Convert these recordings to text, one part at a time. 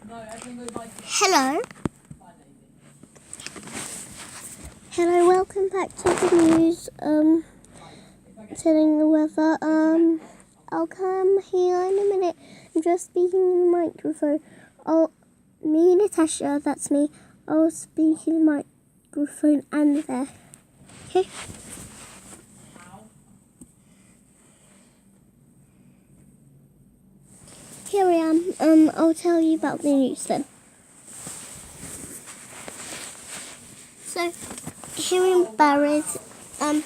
Hello. Hello, welcome back to the news. Telling the weather. I'll come here in a minute. I'm just speaking in the microphone. Me, Natasha, that's me. I'll speak in the microphone and there. Okay? Here I am. I'll tell you about the news then. So, here in Barrett, a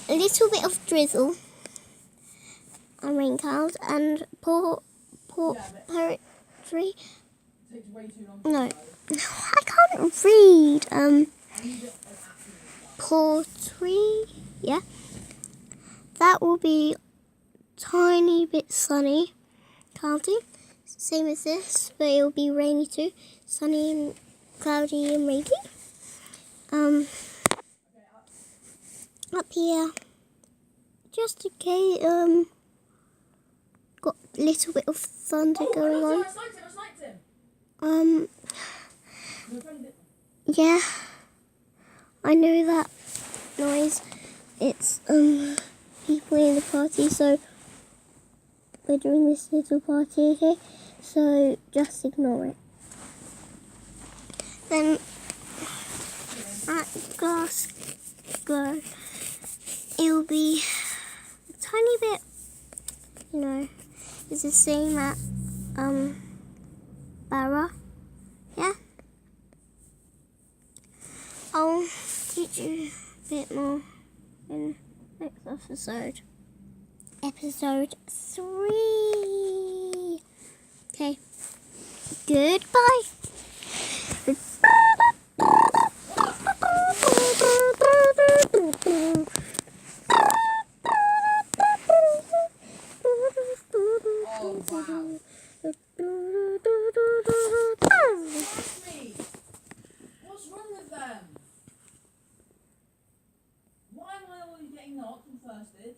little bit of drizzle and rain clouds and poetry. No, I can't read. Poetry, yeah. That will be tiny bit sunny, cloudy, same as this, but it will be rainy too, sunny and cloudy and rainy. Up here, just okay, got a little bit of thunder going on. Yeah, I know that noise. It's, people in the party, so we're doing this little party, okay? So just ignore it. Then at Glasgow, it'll be a tiny bit, it's the same at Barra, yeah? I'll teach you a bit more in next episode. Episode 3. Okay. Goodbye. What's wrong with them? Why am I always getting knocked and thirsted?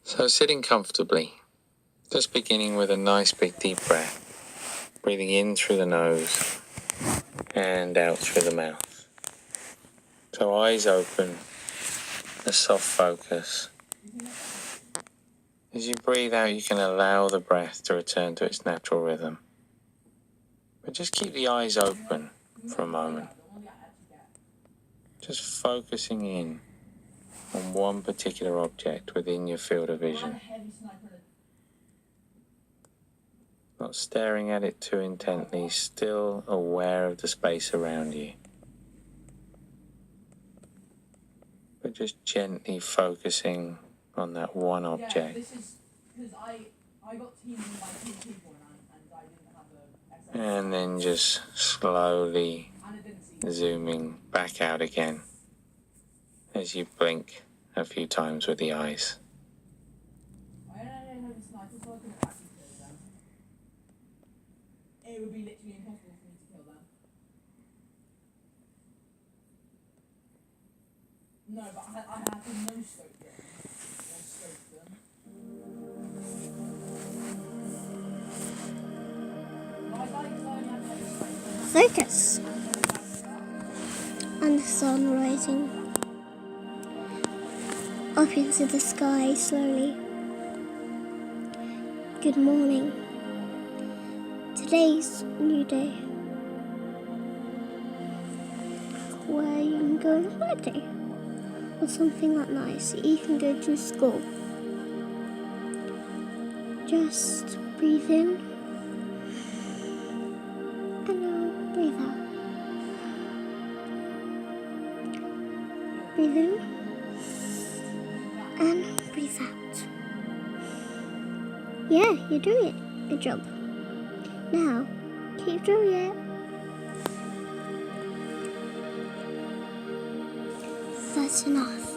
So sitting comfortably, just beginning with a nice big deep breath, breathing in through the nose and out through the mouth. So eyes open, a soft focus. As you breathe out, you can allow the breath to return to its natural rhythm. But just keep the eyes open for a moment. Just focusing in on one particular object within your field of vision. Not staring at it too intently, still aware of the space around you. But just gently focusing on that one object. Yeah, this is because I got teamed by 2 people and I didn't have the And then just slowly zooming back out again as you blink a few times with the eyes. It would be literally impossible for me to kill them. No, but I had to no-scope them. Focus. And the sun rising up into the sky slowly. Good morning. Today's a new day where you can go on holiday or something that nice. You can go to school. Just breathe in and now breathe out. Breathe in And breathe out. Yeah, you're doing it. Good job. Now, keep doing it. That's enough.